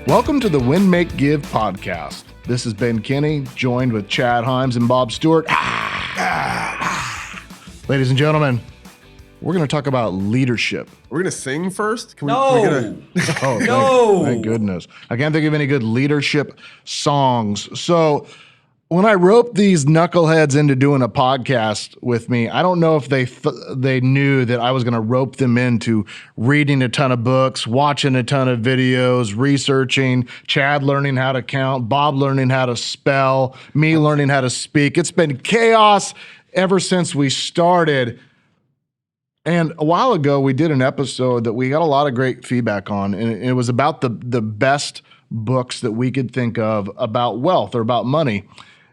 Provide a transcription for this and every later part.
Welcome to the Win, Make, Give podcast. This is Ben Kinney, joined with Chad Himes and Bob Stewart. Ladies and gentlemen, we're going to talk about leadership. We're going to sing first? Oh, no. Thank goodness. I can't think of any good leadership songs. So when I roped these knuckleheads into doing a podcast with me, I don't know if they knew that I was going to rope them into reading a ton of books, watching a ton of videos, researching, Chad learning how to count, Bob learning how to spell, me learning how to speak. It's been chaos ever since we started. And a while ago, we did an episode that we got a lot of great feedback on, and it was about the best books that we could think of about wealth or about money.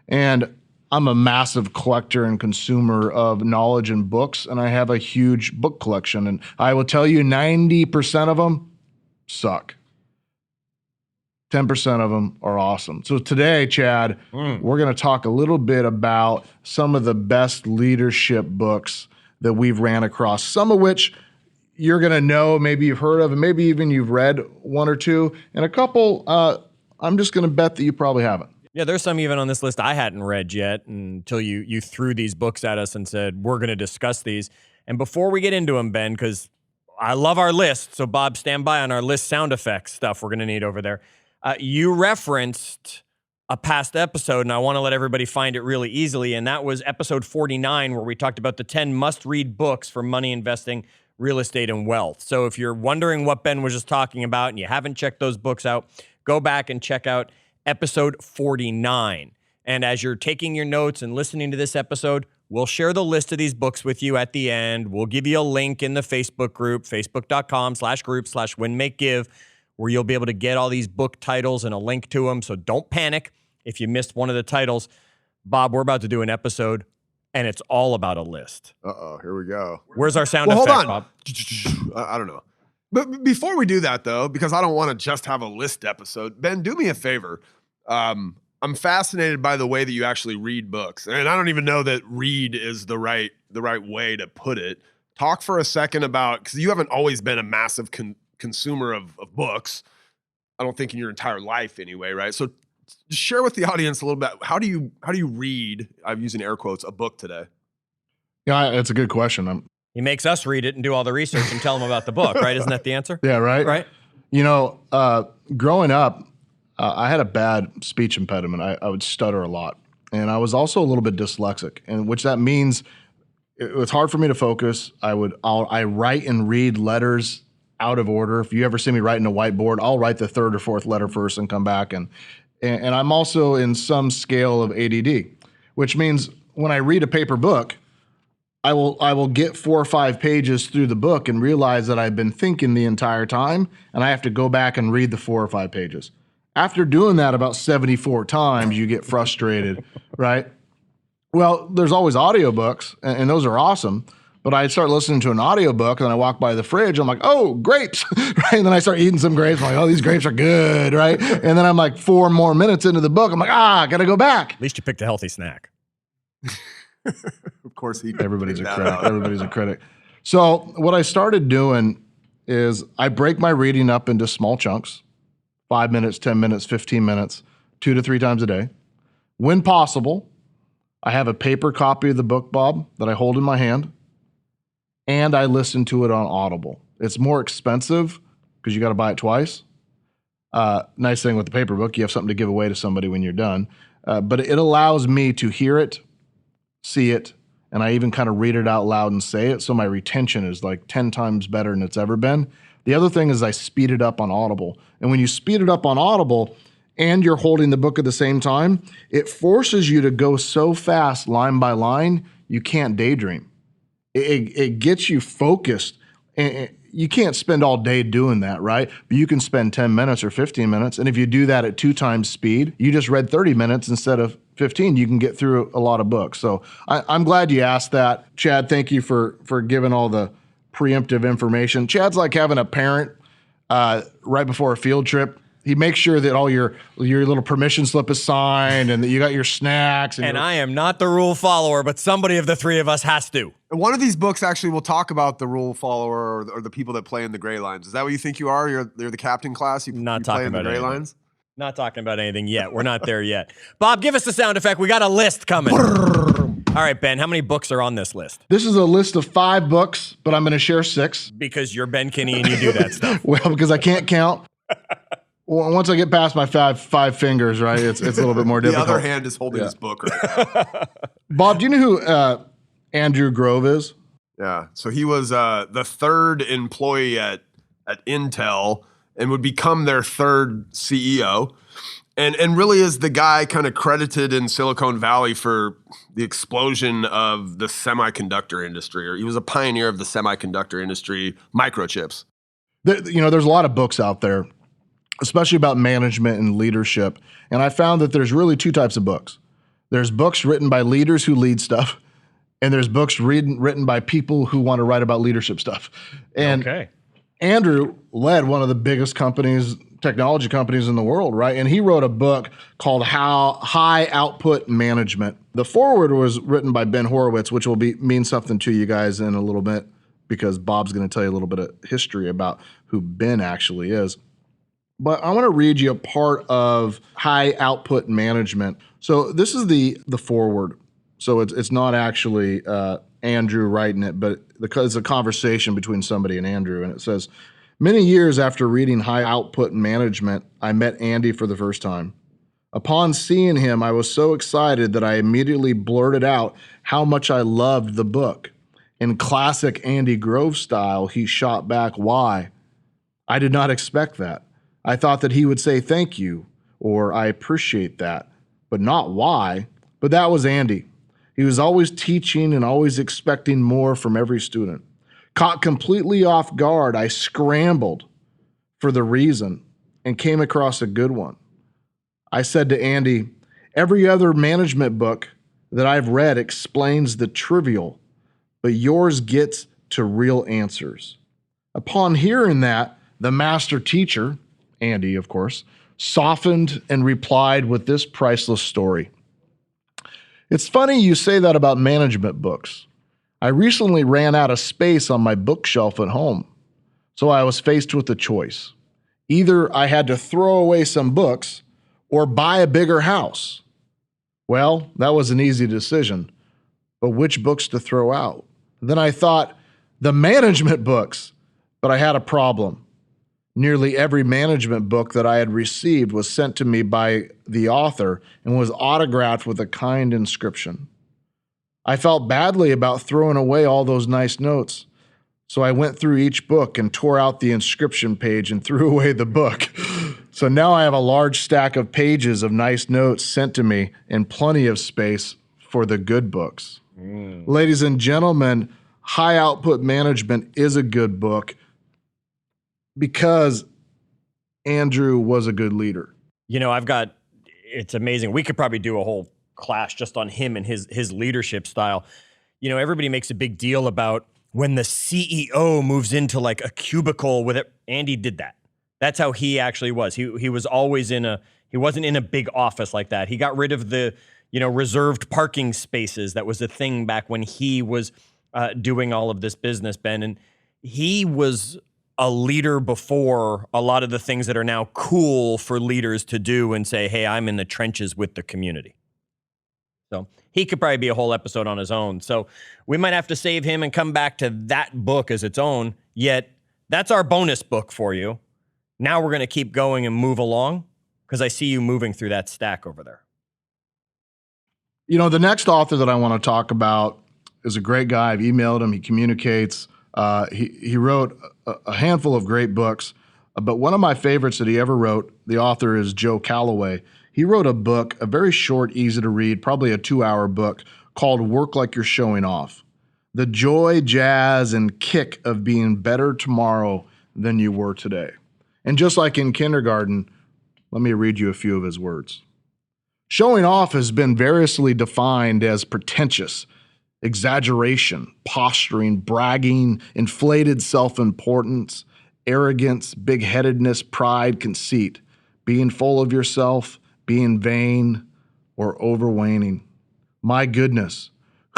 And I'm a massive collector and consumer of knowledge and books, and I have a huge book collection. And I will tell you, 90% of them suck. 10% of them are awesome. So today, Chad, we're going to talk a little bit about some of the best leadership books that we've ran across, some of which you're going to know, maybe you've heard of, and maybe even you've read one or two, and a couple, I'm just going to bet that you probably haven't. Yeah, there's some even on this list I hadn't read yet until you threw these books at us and said, we're going to discuss these. And before we get into them, Ben, because I love our list, so Bob, stand by on our list sound effects stuff we're going to need over there. You referenced a past episode, and I want to let everybody find it really easily, and that was episode 49, where we talked about the 10 must-read books for money investing, real estate, and wealth. So if you're wondering what Ben was just talking about and you haven't checked those books out, go back and check out episode 49. And as you're taking your notes and listening to this episode, we'll share the list of these books with you at the end. We'll give you a link in the Facebook group, facebook.com/group/winmakegive, where you'll be able to get all these book titles and a link to them. So don't panic if you missed one of the titles. Bob, we're about to do an episode, and it's all about a list. Uh-oh, here we go. Where's our sound effect, hold on. Bob? I don't know. But before we do that, though, because I don't want to just have a list episode, Ben, do me a favor. I'm fascinated by the way that you actually read books, and I don't even know that read is the right way to put it. Talk for a second about, because you haven't always been a massive consumer of books. I don't think in your entire life anyway, right? So just share with the audience a little bit. How do you read? I'm using air quotes, a book today. Yeah, it's a good question. He makes us read it and do all the research and tell him about the book, right? Isn't that the answer? Yeah, right. Right. You know, growing up, I had a bad speech impediment. I would stutter a lot. And I was also a little bit dyslexic, and which that means it was hard for me to focus. I write and read letters out of order. If you ever see me writing a whiteboard, I'll write the third or fourth letter first and come back. And I'm also in some scale of ADD, which means when I read a paper book, I will get 4 or 5 pages through the book and realize that I've been thinking the entire time, and I have to go back and read the 4 or 5 pages. After doing that about 74 times, you get frustrated, right? Well, there's always audiobooks, and those are awesome. But I start listening to an audiobook, and then I walk by the fridge. I'm like, oh, grapes, right? And then I start eating some grapes. I'm like, oh, these grapes are good, right? And then I'm like 4 more minutes into the book. I'm like, got to go back. At least you picked a healthy snack. Of course, everybody's a critic. Everybody's a critic. So what I started doing is I break my reading up into small chunks, 5 minutes, 10 minutes, 15 minutes, 2 to 3 times a day. When possible, I have a paper copy of the book, Bob, that I hold in my hand, and I listen to it on Audible. It's more expensive because you got to buy it twice. Nice thing with the paper book, you have something to give away to somebody when you're done. But it allows me to hear it, see it, and I even kind of read it out loud and say it, so my retention is like 10 times better than it's ever been. The other thing is I speed it up on Audible. And when you speed it up on Audible and you're holding the book at the same time, it forces you to go so fast line by line, you can't daydream. It gets you focused. And you can't spend all day doing that, right? But you can spend 10 minutes or 15 minutes. And if you do that at 2 times speed, you just read 30 minutes instead of 15. You can get through a lot of books. So I'm glad you asked that. Chad, thank you for giving all the preemptive information. Chad's like having a parent right before a field trip He makes sure that all your little permission slip is signed and that you got your snacks. And I am not the rule follower, but somebody of the three of us has to. One of these books actually will talk about the rule follower or the people that play in the gray lines. Is that what you think you are? You're the captain class? You play in the gray lines? Not talking about anything yet. We're not there yet. Bob, give us the sound effect. We got a list coming. All right, Ben, how many books are on this list? This is a list of 5 books, but I'm going to share 6. Because you're Ben Kinney and you do that stuff. Well, because I can't count. Well, once I get past my five fingers, right, it's a little bit more difficult. The other hand is holding his book right now. Bob, do you know who Andrew Grove is? Yeah, so he was the 3rd employee at Intel and would become their 3rd CEO. And really is the guy kind of credited in Silicon Valley for the explosion of the semiconductor industry, or he was a pioneer of the semiconductor industry, microchips. There's a lot of books out there, especially about management and leadership. And I found that there's really 2 types of books. There's books written by leaders who lead stuff, and there's books written by people who want to write about leadership stuff. And Andrew led one of the biggest technology companies in the world, right? And he wrote a book called High Output Management. The foreword was written by Ben Horowitz, which will mean something to you guys in a little bit, because Bob's going to tell you a little bit of history about who Ben actually is. But I want to read you a part of High Output Management. So this is the foreword. So it's not actually Andrew writing it, but it's a conversation between somebody and Andrew. And it says, many years after reading High Output Management, I met Andy for the first time. Upon seeing him, I was so excited that I immediately blurted out how much I loved the book. In classic Andy Grove style, he shot back, "Why?" I did not expect that. I thought that he would say thank you or I appreciate that, but not why. But that was Andy. He was always teaching and always expecting more from every student. Caught completely off guard, I scrambled for the reason and came across a good one. I said to Andy, every other management book that I've read explains the trivial, but yours gets to real answers. Upon hearing that, the master teacher, Andy, of course, softened and replied with this priceless story. It's funny you say that about management books. I recently ran out of space on my bookshelf at home, so I was faced with a choice. Either I had to throw away some books or buy a bigger house. Well, that was an easy decision, but which books to throw out? Then I thought, the management books, but I had a problem. Nearly every management book that I had received was sent to me by the author and was autographed with a kind inscription. I felt badly about throwing away all those nice notes, so I went through each book and tore out the inscription page and threw away the book. So now I have a large stack of pages of nice notes sent to me and plenty of space for the good books. Ladies and gentlemen, High Output Management is a good book because Andrew was a good leader. It's amazing. We could probably do a whole class just on him and his leadership style. Everybody makes a big deal about when the CEO moves into like a cubicle with it. Andy did that. That's how he actually was. He was always he wasn't in a big office like that. He got rid of the, reserved parking spaces. That was a thing back when he was doing all of this business, Ben. And he was a leader before a lot of the things that are now cool for leaders to do and say, hey, I'm in the trenches with the community. So he could probably be a whole episode on his own. So we might have to save him and come back to that book as its own. Yet that's our bonus book for you. Now we're going to keep going and move along because I see you moving through that stack over there. The next author that I want to talk about is a great guy. I've emailed him. He communicates. He wrote a handful of great books, but one of my favorites that he ever wrote, the author is Joe Calloway. He wrote a book, a very short, easy to read, probably a 2-hour book called Work Like You're Showing Off. The joy, jazz, and kick of being better tomorrow than you were today. And just like in kindergarten, let me read you a few of his words. Showing off has been variously defined as pretentious, exaggeration, posturing, bragging, inflated self-importance, arrogance, big-headedness, pride, conceit. being full of yourself, being vain, or overweening. My goodness,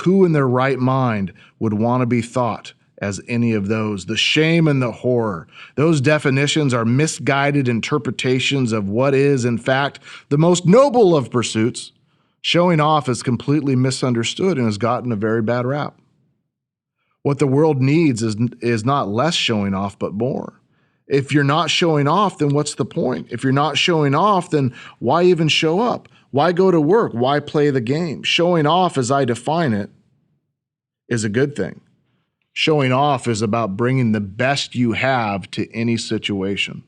who in their right mind would want to be thought as any of those? The shame and the horror. Those definitions are misguided interpretations of what is, in fact, the most noble of pursuits. Showing off is completely misunderstood and has gotten a very bad rap. What the world needs is not less showing off, but more. If you're not showing off, then what's the point? If you're not showing off, then why even show up? Why go to work? Why play the game? Showing off, as I define it, is a good thing. Showing off is about bringing the best you have to any situation.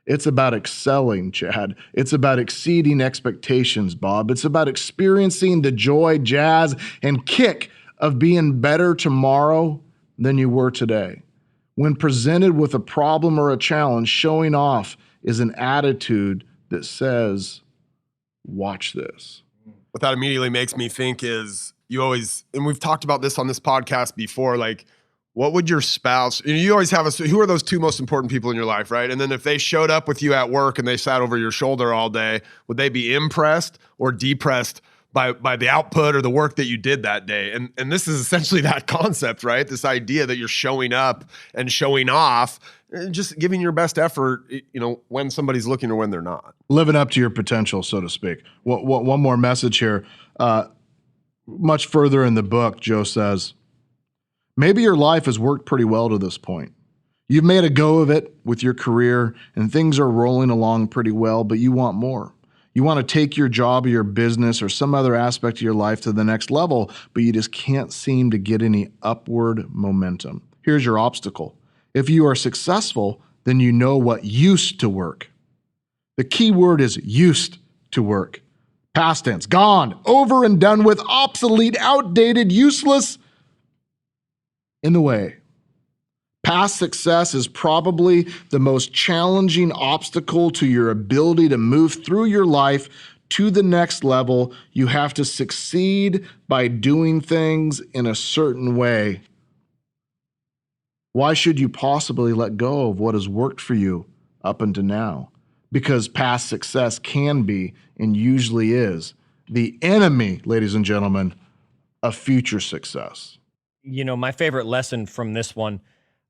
It's about excelling, Chad. It's about exceeding expectations, Bob. It's about experiencing the joy, jazz, and kick of being better tomorrow than you were today. When presented with a problem or a challenge, showing off is an attitude that says, watch this. What that immediately makes me think is you always, and we've talked about this on this podcast before, like, what would your spouse, you always have who are those two most important people in your life, right? And then if they showed up with you at work and they sat over your shoulder all day, would they be impressed or depressed by the output or the work that you did that day? And this is essentially that concept, right? This idea that you're showing up and showing off, and just giving your best effort, when somebody's looking or when they're not. Living up to your potential, so to speak. One more message here. Much further in the book, Joe says, maybe your life has worked pretty well to this point. You've made a go of it with your career and things are rolling along pretty well, but you want more. You want to take your job or your business or some other aspect of your life to the next level, but you just can't seem to get any upward momentum. Here's your obstacle. If you are successful, then you know what used to work. The key word is used to work. Past tense, gone, over and done with, obsolete, outdated, useless, in the way. Past success is probably the most challenging obstacle to your ability to move through your life to the next level. You have to succeed by doing things in a certain way. Why should you possibly let go of what has worked for you up until now? Because past success can be, and usually is, the enemy, ladies and gentlemen, of future success. My favorite lesson from this one,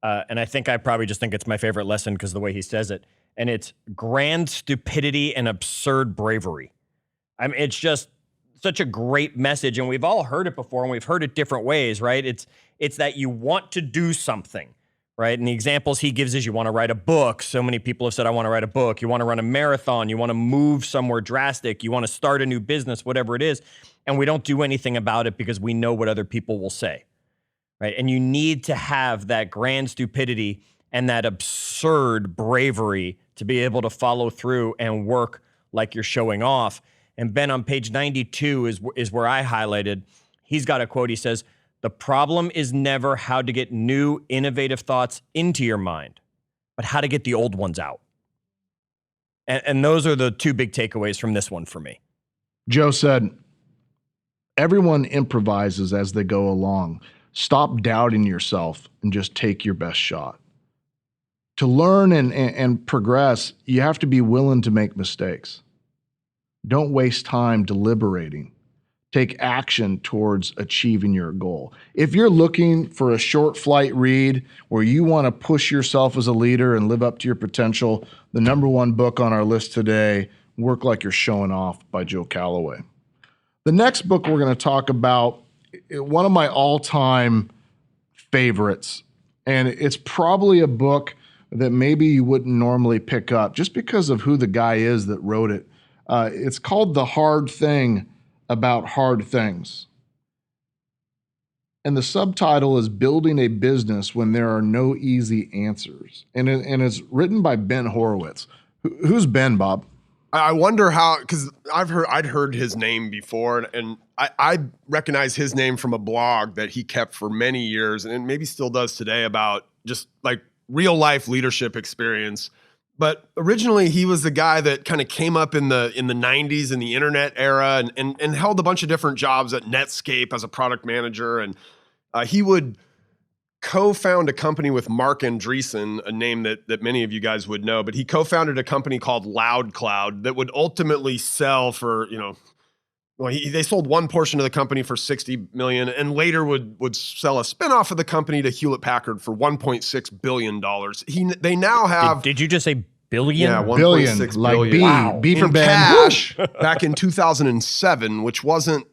and I think I probably just think it's my favorite lesson because of the way he says it, and it's grand stupidity and absurd bravery. I mean, it's just such a great message, and we've all heard it before, and we've heard it different ways, right? It's that you want to do something, right? And the examples he gives is you want to write a book. So many people have said, I want to write a book. You want to run a marathon. You want to move somewhere drastic. You want to start a new business, whatever it is. And we don't do anything about it because we know what other people will say. Right? And you need to have that grand stupidity and that absurd bravery to be able to follow through and work like you're showing off. And Ben, on page 92 is where I highlighted, he's got a quote. He says, the problem is never how to get new, innovative thoughts into your mind, but how to get the old ones out. And those are the two big takeaways from this one for me. Joe said, everyone improvises as they go along. Stop doubting yourself and just take your best shot. To learn and progress, you have to be willing to make mistakes. Don't waste time deliberating. Take action towards achieving your goal. If you're looking for a short flight read where you want to push yourself as a leader and live up to your potential, the number one book on our list today, Work Like You're Showing Off by Joe Calloway. The next book we're going to talk about, one of my all-time favorites, and it's probably a book that maybe you wouldn't normally pick up just because of who the guy is that wrote it. It's called The Hard Thing About Hard Things. And the subtitle is Building a Business When There Are No Easy Answers. And it's written by Ben Horowitz. Who's Ben, Bob? I wonder how, because I'd heard his name before, and I recognize his name from a blog that he kept for many years, and maybe still does today, about just like real life leadership experience. But originally, he was the guy that kind of came up in the 90s in the internet era and held a bunch of different jobs at Netscape as a product manager, and he would co-found a company with Mark Andreessen, a name that many of you guys would know, but he co-founded a company called LoudCloud that would ultimately sell for, they sold one portion of the company for $60 million and later would sell a spinoff of the company to Hewlett Packard for $1.6 billion. They now have... Did you just say billion? Yeah, Billion, 1.6 like billion. B, Wow. B for in Ben. cash back in 2007, which wasn't,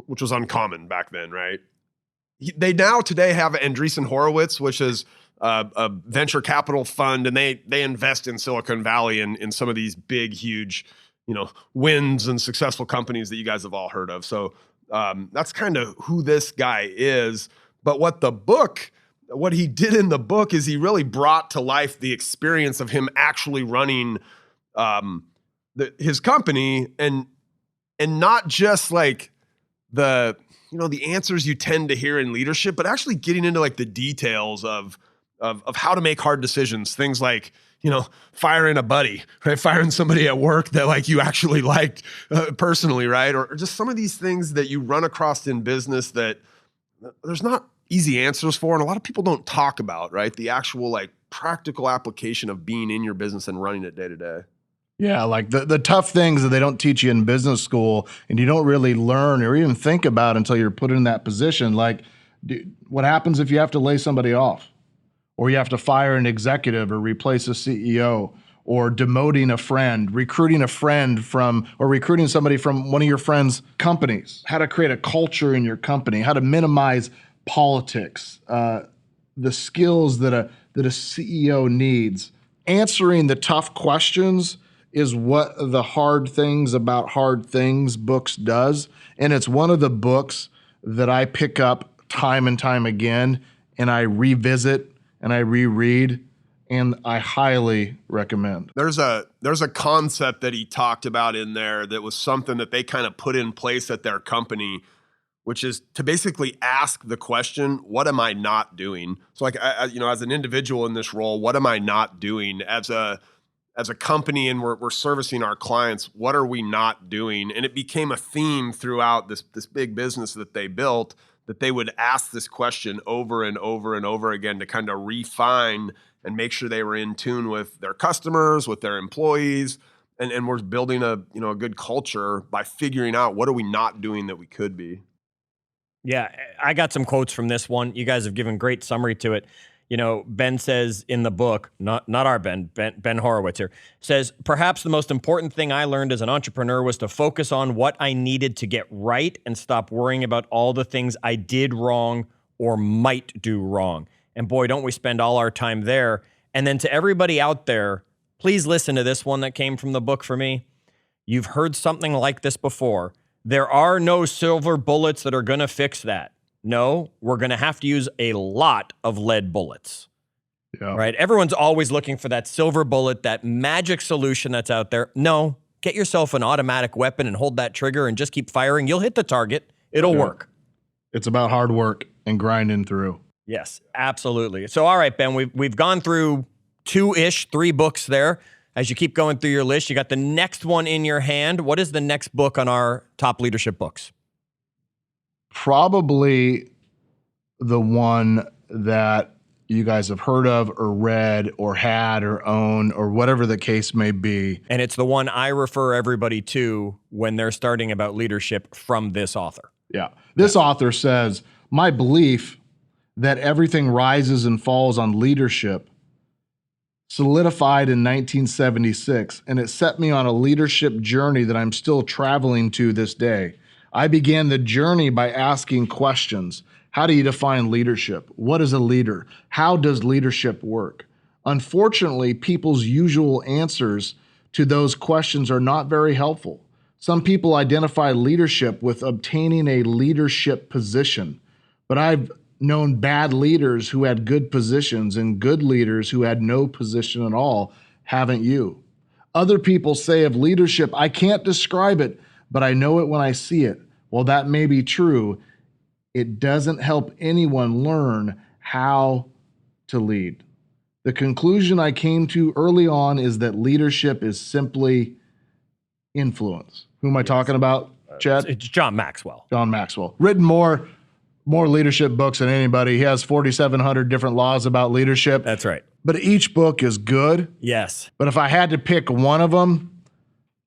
which was uncommon back then, right? They now today have Andreessen Horowitz, which is a venture capital fund, and they invest in Silicon Valley in some of these big, huge, wins and successful companies that you guys have all heard of. So that's kind of who this guy is. But what he did in the book is he really brought to life the experience of him actually running his company and not just like the answers you tend to hear in leadership, but actually getting into like the details of how to make hard decisions. Things like, firing a buddy, right? Firing somebody at work that like you actually liked personally, right? Or just some of these things that you run across in business that there's not easy answers for, and a lot of people don't talk about, right? The actual like practical application of being in your business and running it day to day. Yeah, like the tough things that they don't teach you in business school and you don't really learn or even think about until you're put in that position. Like, what happens if you have to lay somebody off? Or you have to fire an executive or replace a CEO or demoting a friend, recruiting somebody from one of your friends' companies, how to create a culture in your company, how to minimize politics, the skills that a CEO needs. Answering the tough questions is what the Hard Things About Hard Things books does. And it's one of the books that I pick up time and time again, and I revisit and I reread, and I highly recommend. There's a concept that he talked about in there that was something that they kind of put in place at their company, which is to basically ask the question, what am I not doing? So like, as an individual in this role, what am I not doing? As a company, and we're servicing our clients, what are we not doing? And it became a theme throughout this big business that they built, that they would ask this question over and over and over again to kind of refine and make sure they were in tune with their customers, with their employees, and we're building a good culture by figuring out what are we not doing that we could be. Yeah, I got some quotes from this one. You guys have given great summary to it. Ben says in the book, not our Ben Horowitz here, says, perhaps the most important thing I learned as an entrepreneur was to focus on what I needed to get right and stop worrying about all the things I did wrong or might do wrong. And boy, don't we spend all our time there. And then to everybody out there, please listen to this one that came from the book for me. You've heard something like this before. There are no silver bullets that are going to fix that. No, we're going to have to use a lot of lead bullets, right? Everyone's always looking for that silver bullet, that magic solution that's out there. No, get yourself an automatic weapon and hold that trigger and just keep firing. You'll hit the target. It'll work. It's about hard work and grinding through. Yes, absolutely. So, all right, Ben, we've gone through 3 books there. As you keep going through your list, you got the next one in your hand. What is the next book on our top leadership books? Probably the one that you guys have heard of or read or had or own or whatever the case may be. And it's the one I refer everybody to when they're starting about leadership from this author. Yeah. This author says, my belief that everything rises and falls on leadership solidified in 1976, and it set me on a leadership journey that I'm still traveling to this day. I began the journey by asking questions. How do you define leadership? What is a leader? How does leadership work? Unfortunately, people's usual answers to those questions are not very helpful. Some people identify leadership with obtaining a leadership position, but I've known bad leaders who had good positions and good leaders who had no position at all. Haven't you? Other people say of leadership, I can't describe it, but I know it when I see it. Well, that may be true. It doesn't help anyone learn how to lead. The conclusion I came to early on is that leadership is simply influence. Who am I talking about, Chad? It's John Maxwell. John Maxwell. Written more more leadership books than anybody. He has 4,700 different laws about leadership. That's right. But each book is good. Yes. But if I had to pick one of them,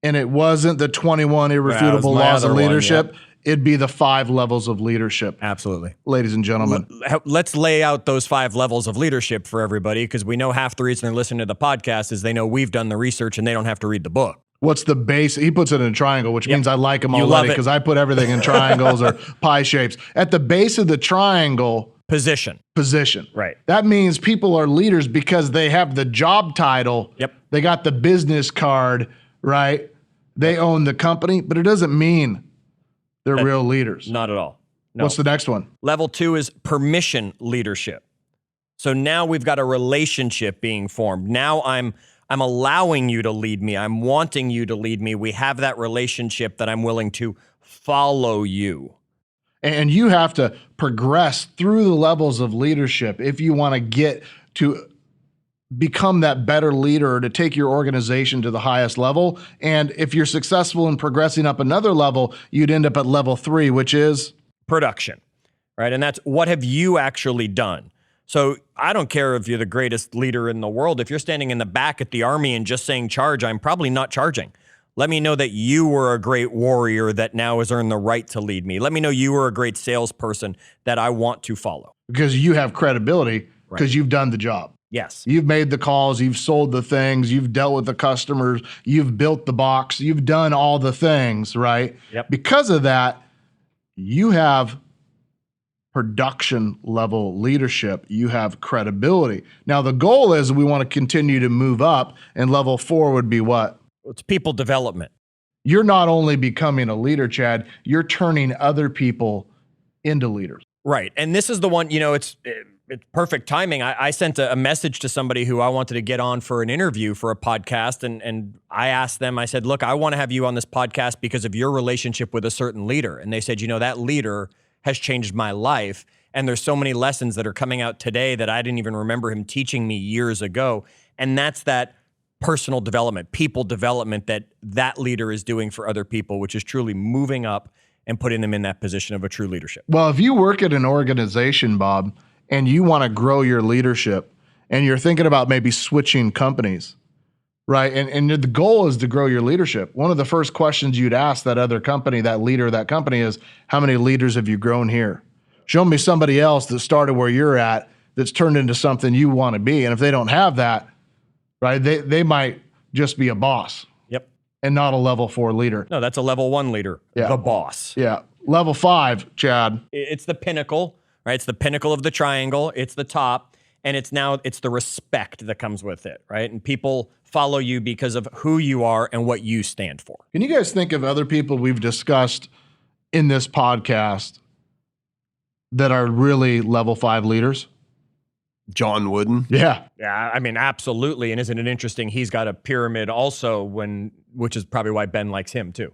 and it wasn't the 21 irrefutable my laws of other one, leadership, it'd be the 5 levels of leadership. Absolutely. Ladies and gentlemen. Let's lay out those 5 levels of leadership for everybody, because we know half the reason they're listening to the podcast is they know we've done the research and they don't have to read the book. What's the base? He puts it in a triangle, which means I like him You love already it. because I put everything in triangles or pie shapes. At the base of the triangle, Position. Right. That means people are leaders because they have the job title. Yep. They got the business card, right? They own the company, but it doesn't mean they're real leaders. Not at all. No. What's the next one? Level 2 is permission leadership. So now we've got a relationship being formed. Now I'm allowing you to lead me. I'm wanting you to lead me. We have that relationship that I'm willing to follow you. And you have to progress through the levels of leadership if you want to get to become that better leader or to take your organization to the highest level. And if you're successful in progressing up another level, you'd end up at level 3, which is production, right? And that's what have you actually done? So I don't care if you're the greatest leader in the world. If you're standing in the back at the army and just saying charge, I'm probably not charging. Let me know that you were a great warrior that now has earned the right to lead me. Let me know you were a great salesperson that I want to follow. because you have credibility because you've done the job. Yes. You've made the calls, you've sold the things, you've dealt with the customers, you've built the box, you've done all the things, right? Yep. Because of that, you have production level leadership, you have credibility. Now, the goal is we want to continue to move up, and level 4 would be what? It's people development. You're not only becoming a leader, Chad, you're turning other people into leaders. Right. And this is the one, you know, it's perfect timing. I sent a message to somebody who I wanted to get on for an interview for a podcast. And I asked them, I said, look, I want to have you on this podcast because of your relationship with a certain leader. And they said, you know, that leader has changed my life. And there's so many lessons that are coming out today that I didn't even remember him teaching me years ago. And that's that personal development, people development that leader is doing for other people, which is truly moving up and putting them in that position of a true leadership. Well, if you work at an organization, Bob, and you want to grow your leadership and you're thinking about maybe switching companies, right? And the goal is to grow your leadership. One of the first questions you'd ask that other company, that leader of that company is, how many leaders have you grown here? Show me somebody else that started where you're at that's turned into something you want to be. And if they don't have that, right, they might just be a boss. Yep. And not a level 4 leader. No, that's a level 1 leader, Yeah. the boss. Yeah. Level 5, Chad. It's the pinnacle, right? It's the pinnacle of the triangle. It's the top. And it's the respect that comes with it, right? And people follow you because of who you are and what you stand for. Can you guys think of other people we've discussed in this podcast that are really level 5 leaders? John Wooden. Yeah. Yeah, I mean, absolutely. And isn't it interesting? He's got a pyramid also, which is probably why Ben likes him too.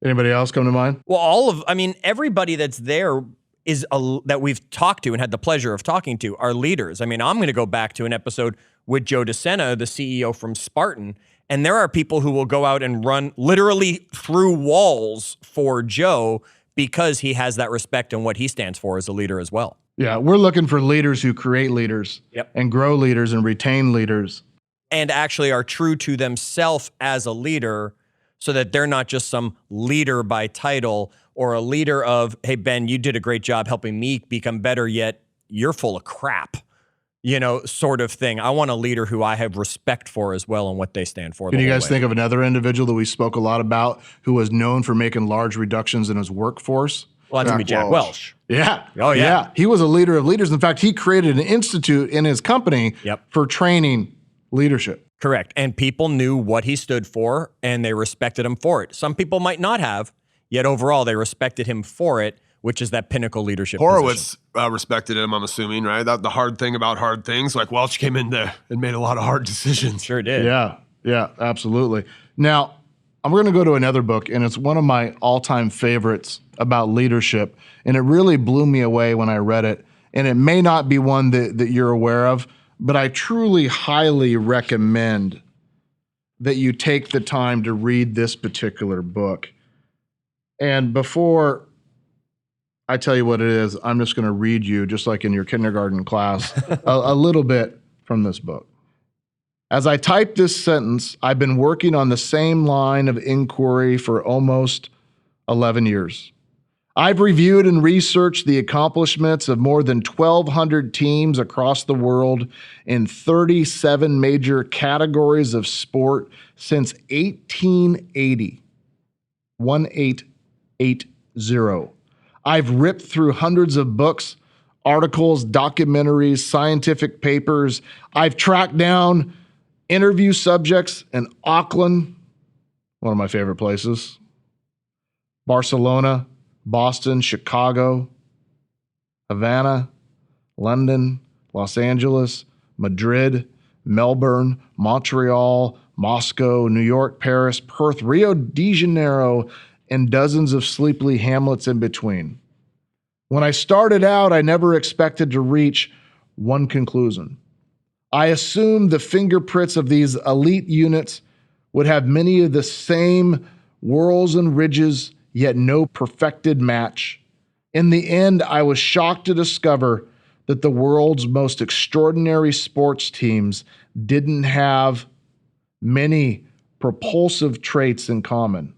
Anybody else come to mind? Well, everybody that's there that we've talked to and had the pleasure of talking to are leaders. I mean, I'm going to go back to an episode with Joe DeSena, the CEO from Spartan, and there are people who will go out and run literally through walls for Joe because he has that respect and what he stands for as a leader as well. Yeah, we're looking for leaders who create leaders and grow leaders and retain leaders. And actually are true to themselves as a leader so that they're not just some leader by title or a leader of, hey, Ben, you did a great job helping me become better, yet you're full of crap, sort of thing. I want a leader who I have respect for as well and what they stand for. Can you guys think of another individual that we spoke a lot about who was known for making large reductions in his workforce? Well, that's going to be Jack Welch. Yeah. Oh, yeah. He was a leader of leaders. In fact, he created an institute in his company for training leadership. Correct. And people knew what he stood for, and they respected him for it. Some people might not have, yet overall they respected him for it, which is that pinnacle leadership Horowitz respected him, I'm assuming, right? The hard thing about hard things, like Welch came in there and made a lot of hard decisions. Sure did. Yeah, absolutely. Now, I'm going to go to another book, and it's one of my all-time favorites about leadership, and it really blew me away when I read it. And it may not be one that you're aware of, but I truly highly recommend that you take the time to read this particular book. And before I tell you what it is. I'm just going to read you, just like in your kindergarten class, a little bit from this book. As I type this sentence, I've been working on the same line of inquiry for almost 11 years. I've reviewed and researched the accomplishments of more than 1,200 teams across the world in 37 major categories of sport since 1880. 1880. I've ripped through hundreds of books, articles, documentaries, scientific papers. I've tracked down interview subjects in Auckland, one of my favorite places, Barcelona, Boston, Chicago, Havana, London, Los Angeles, Madrid, Melbourne, Montreal, Moscow, New York, Paris, Perth, Rio de Janeiro, and dozens of sleepy hamlets in between. When I started out, I never expected to reach one conclusion. I assumed the fingerprints of these elite units would have many of the same whorls and ridges, yet no perfected match. In the end, I was shocked to discover that the world's most extraordinary sports teams didn't have many propulsive traits in common.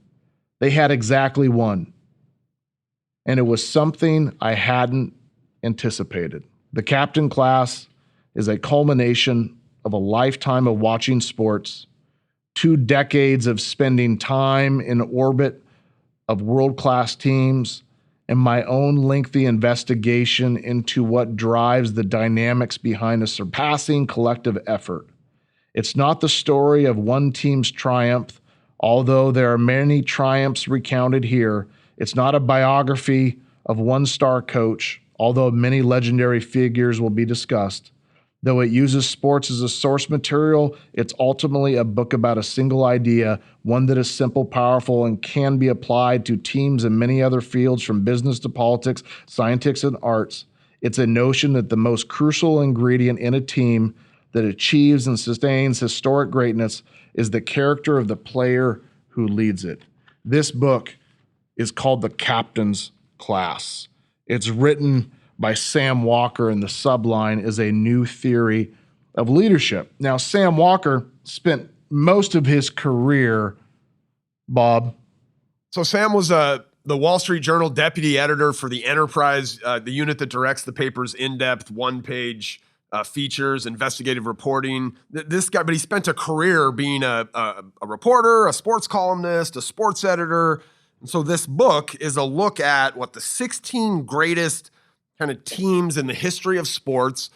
They had exactly one, and it was something I hadn't anticipated. The captain class is a culmination of a lifetime of watching sports, 2 decades of spending time in orbit of world-class teams, and my own lengthy investigation into what drives the dynamics behind a surpassing collective effort. It's not the story of one team's triumph, although there are many triumphs recounted here. It's not a biography of one star coach, although many legendary figures will be discussed. Though it uses sports as a source material, it's ultimately a book about a single idea, one that is simple, powerful, and can be applied to teams in many other fields from business to politics, scientific, and arts. It's a notion that the most crucial ingredient in a team that achieves and sustains historic greatness is the character of the player who leads it. This book is called The Captain's Class. It's written by Sam Walker, and the subline is a new theory of leadership. Now, Sam Walker spent most of his career, Bob. So Sam was the Wall Street Journal deputy editor for the Enterprise, the unit that directs the paper's in-depth one-page features, investigative reporting. This guy, but he spent a career being a reporter, a sports columnist, a sports editor. And so this book is a look at what the 16 greatest kind of teams in the history of sports,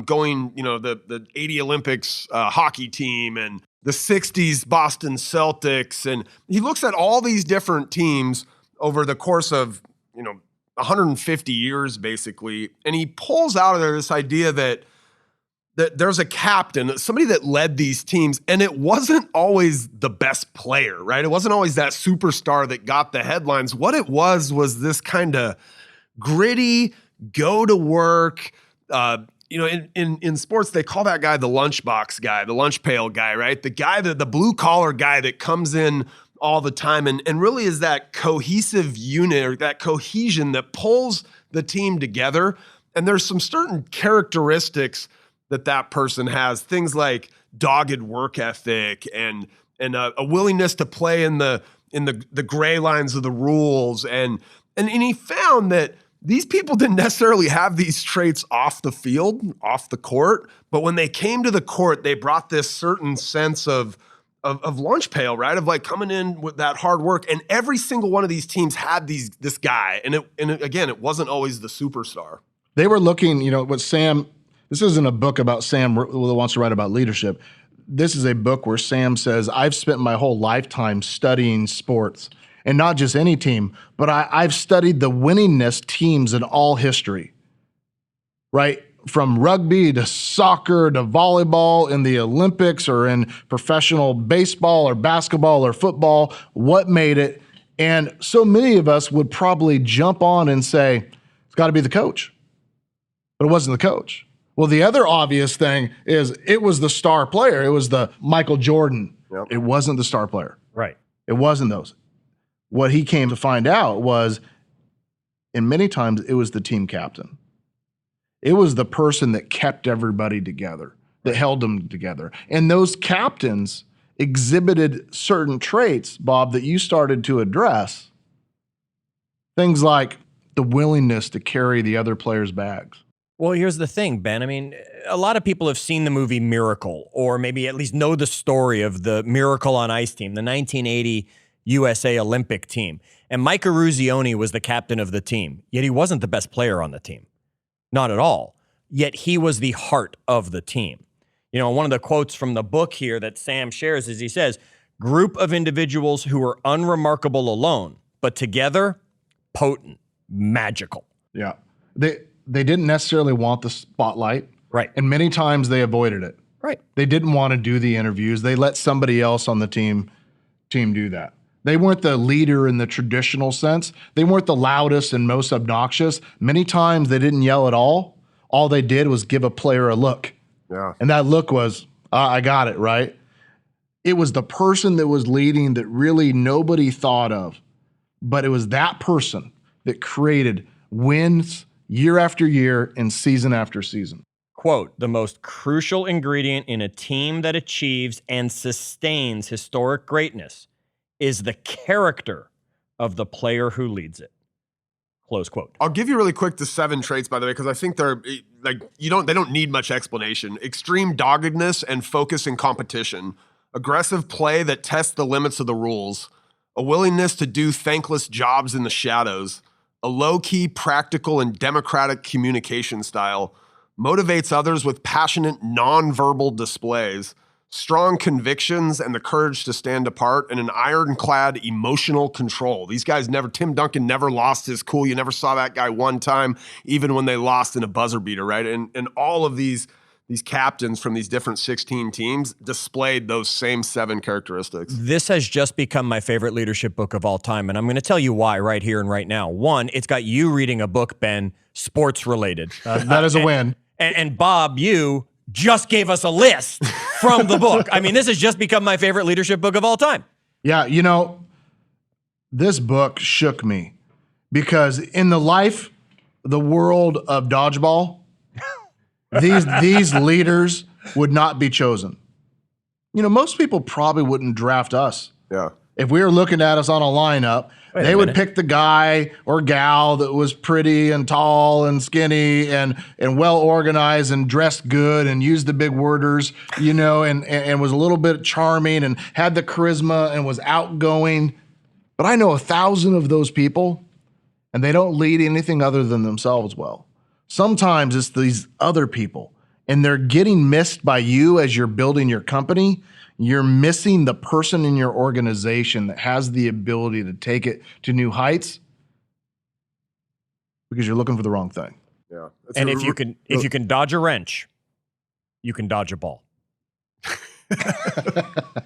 going, the 80 Olympics hockey team and the 60s Boston Celtics. And he looks at all these different teams over the course of, 150 years, basically. And he pulls out of there this idea that there's a captain, somebody that led these teams, and it wasn't always the best player, right? It wasn't always that superstar that got the headlines. What it was this kind of gritty, go to work. In sports, they call that guy the lunchbox guy, the lunch pail guy, right? The guy, the blue collar guy that comes in all the time and really is that cohesive unit or that cohesion that pulls the team together. And there's some certain characteristics that person has, things like dogged work ethic and a willingness to play in the gray lines of the rules. And he found that these people didn't necessarily have these traits off the field, off the court, but when they came to the court, they brought this certain sense of lunch pail, right? Of like coming in with that hard work. And every single one of these teams had this guy. And it wasn't always the superstar. They were looking, what Sam, this isn't a book about Sam who wants to write about leadership. This is a book where Sam says, I've spent my whole lifetime studying sports. And not just any team, but I've studied the winningest teams in all history, right? From rugby to soccer to volleyball in the Olympics or in professional baseball or basketball or football, what made it? And so many of us would probably jump on and say, it's got to be the coach. But it wasn't the coach. Well, the other obvious thing is it was the star player. It was the Michael Jordan. Yep. It wasn't the star player. Right. It wasn't those. What he came to find out was And many times it was the team captain. It was the person that kept everybody together, that held them together. And those captains exhibited certain traits, Bob, that you started to address. Things like the willingness to carry the other players' bags. Well, here's the thing, Ben. I mean, a lot of people have seen the movie Miracle, or maybe at least know the story of the Miracle on Ice team, the 1980 USA Olympic team. And Mike Eruzione was the captain of the team, yet he wasn't the best player on the team. Not at all. Yet he was the heart of the team. You know, one of the quotes from the book here that Sam shares is he says, group of individuals who are unremarkable alone, but together, potent, magical. Yeah. They didn't necessarily want the spotlight. Right. And many times they avoided it. Right. They didn't want to do the interviews. They let somebody else on the team do that. They weren't the leader in the traditional sense. They weren't the loudest and most obnoxious. Many times they didn't yell at all. All they did was give a player a look. Yeah. And that look was, I got it, right? It was the person that was leading that really nobody thought of. But it was that person that created wins year after year and season after season. Quote, the most crucial ingredient in a team that achieves and sustains historic greatness is the character of the player who leads it. Close quote. I'll give you really quick the 7 traits, by the way, because I think they're like they don't need much explanation. Extreme doggedness and focus in competition, aggressive play that tests the limits of the rules, a willingness to do thankless jobs in the shadows, a low-key, practical, and democratic communication style, motivates others with passionate, nonverbal displays, strong convictions and the courage to stand apart, and an ironclad emotional control. These guys Tim Duncan never lost his cool. You never saw that guy one time, even when they lost in a buzzer beater, right? And all of these captains from these different 16 teams displayed those same 7 characteristics. This has just become my favorite leadership book of all time, and I'm going to tell you why right here and right now. One, it's got you reading a book, Ben, sports related. That is a win. And Bob, you just gave us a list from the book. I mean, this has just become my favorite leadership book of all time. Yeah, you know, this book shook me because in the world of dodgeball, these leaders would not be chosen. You know, most people probably wouldn't draft us. Yeah. If we were looking at us on a lineup, they would pick the guy or gal that was pretty and tall and skinny and well organized and dressed good and used the big worders, you know, and was a little bit charming and had the charisma and was outgoing. But I know 1,000 of those people, and they don't lead anything other than themselves well. Sometimes it's these other people, and they're getting missed by you as you're building your company. You're missing the person in your organization that has the ability to take it to new heights because you're looking for the wrong thing. Yeah. And if you can dodge a wrench, you can dodge a ball.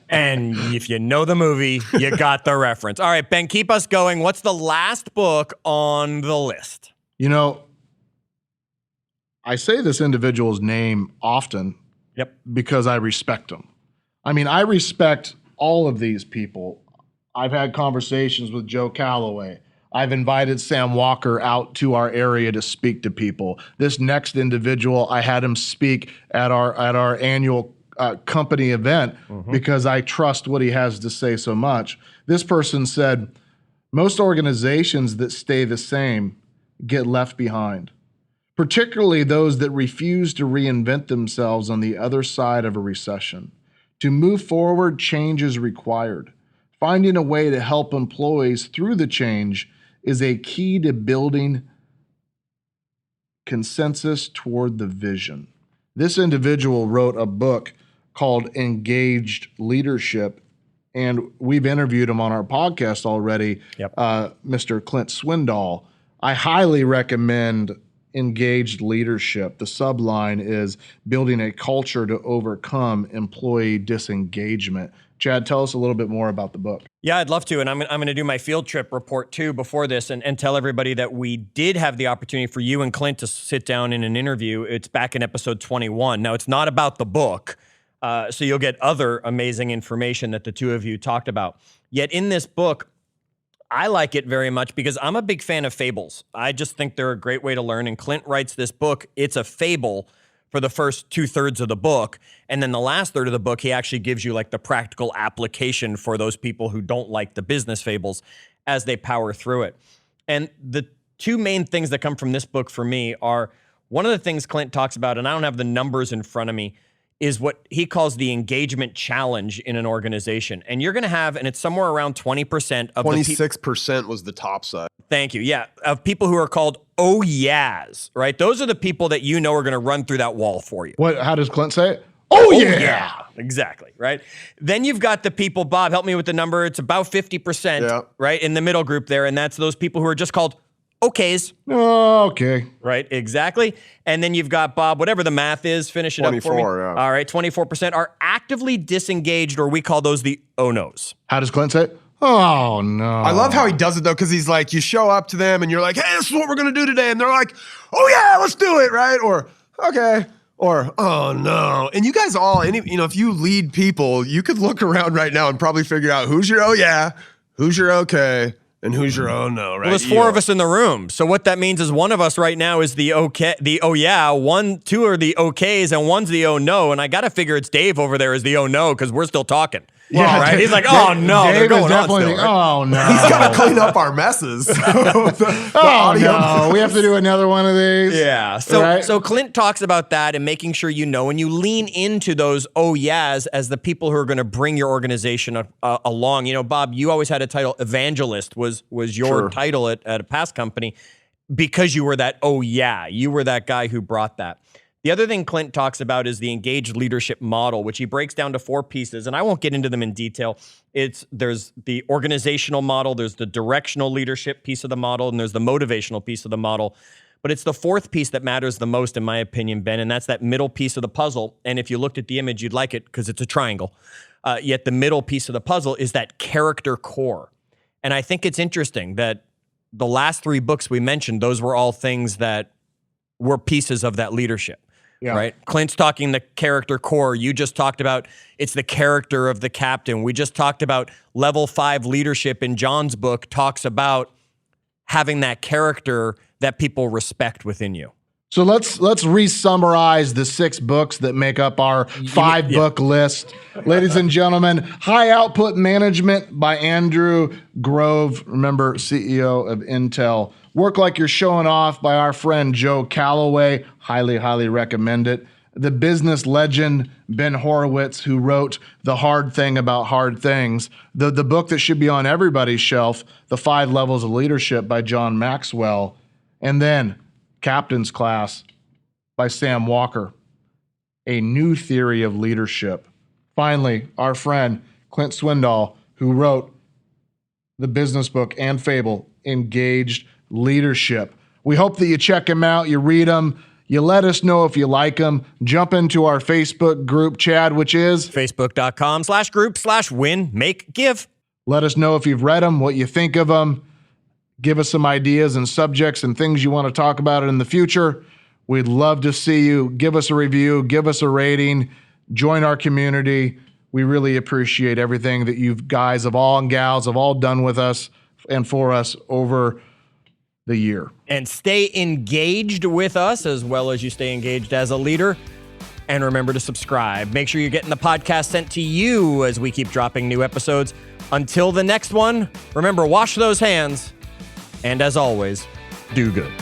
And if you know the movie, you got the reference. All right, Ben, keep us going. What's the last book on the list? You know, I say this individual's name often because I respect them. I mean, I respect all of these people. I've had conversations with Joe Calloway. I've invited Sam Walker out to our area to speak to people. This next individual, I had him speak at our annual company event because I trust what he has to say so much. This person said, most organizations that stay the same get left behind, particularly those that refuse to reinvent themselves on the other side of a recession. To move forward, change is required. Finding a way to help employees through the change is a key to building consensus toward the vision. This individual wrote a book called Engaged Leadership, and we've interviewed him on our podcast already, Mr. Clint Swindoll. I highly recommend Engaged Leadership. The subline is building a culture to overcome employee disengagement. Chad, tell us a little bit more about the book. Yeah, I'd love to. And I'm going to do my field trip report too before this and tell everybody that we did have the opportunity for you and Clint to sit down in an interview. It's back in episode 21. Now, it's not about the book, so you'll get other amazing information that the two of you talked about. Yet in this book, I like it very much because I'm a big fan of fables. I just think they're a great way to learn. And Clint writes this book. It's a fable for the first 2/3 of the book. And then the last third of the book, he actually gives you like the practical application for those people who don't like the business fables as they power through it. And the two main things that come from this book for me are, one of the things Clint talks about, and I don't have the numbers in front of me, is what he calls the engagement challenge in an organization. And you're going to have, and it's somewhere around 20% of 26% was the top side. Thank you. Yeah. Of people who are called oh yeahs, right? Those are the people that you know are going to run through that wall for you. How does Clint say it? Oh yeah. Exactly, right? Then you've got the people, Bob, help me with the number. It's about 50%, right? In the middle group there. And that's those people who are just called okays. Okay. Right, exactly. And then you've got, Bob, whatever the math is, finish it up for me. 24, yeah. All right, 24% are actively disengaged, or we call those the oh no's. How does Clint say it? Oh no. I love how he does it though, because he's like, you show up to them and you're like, hey, this is what we're gonna do today. And they're like, oh yeah, let's do it, right? Or okay. Or, oh no. And you guys all, if you lead people, you could look around right now and probably figure out who's your oh yeah, who's your okay, and who's your oh no, right? Well, there's four of us in the room. So what that means is one of us right now is the okay, the oh yeah, two are the okays, and one's the oh no. And I got to figure it's Dave over there is the oh no, because we're still talking. Yeah, right? He's like, oh no, Dave they're going is on definitely still. Right? Oh no. He's got to clean up our messes. No, we have to do another one of these. Yeah. So Right? so Clint talks about that and making sure you know, and you lean into those oh yeahs as the people who are going to bring your organization along. Bob, you always had a title, evangelist was your title at a past company, because you were that oh yeah, you were that guy who brought that. The other thing Clint talks about is the engaged leadership model, which he breaks down to 4 pieces, and I won't get into them in detail. There's the organizational model, there's the directional leadership piece of the model, and there's the motivational piece of the model. But it's the 4th piece that matters the most, in my opinion, Ben, and that's that middle piece of the puzzle. And if you looked at the image, you'd like it because it's a triangle. Yet the middle piece of the puzzle is that character core. And I think it's interesting that the last 3 books we mentioned, those were all things that were pieces of that leadership. Yeah. Right? Clint's talking the character core. You just talked about it's the character of the captain. We just talked about level 5 leadership in John's book talks about having that character that people respect within you. So let's re-summarize the 6 books that make up our 5-book list. Ladies and gentlemen, High Output Management by Andrew Grove, remember, CEO of Intel. Work Like You're Showing Off by our friend Joe Calloway. Highly, highly recommend it. The business legend Ben Horowitz, who wrote The Hard Thing About Hard Things. The book that should be on everybody's shelf, The 5 Levels of Leadership by John Maxwell. And then Captain's Class by Sam Walker. A New Theory of Leadership. Finally, our friend Clint Swindoll, who wrote the business book and fable, Engaged Leadership. We hope that you check them out, you read them, you let us know if you like them. Jump into our Facebook group, Chad, which is Facebook.com/group/win-make-give. Let us know if you've read them, what you think of them. Give us some ideas and subjects and things you want to talk about in the future. We'd love to see you. Give us a review, give us a rating, join our community. We really appreciate everything that you guys and gals have all done with us and for us over the year. And stay engaged with us as well as you stay engaged as a leader. And remember to subscribe. Make sure you're getting the podcast sent to you as we keep dropping new episodes. Until the next one, remember, wash those hands. And as always, do good.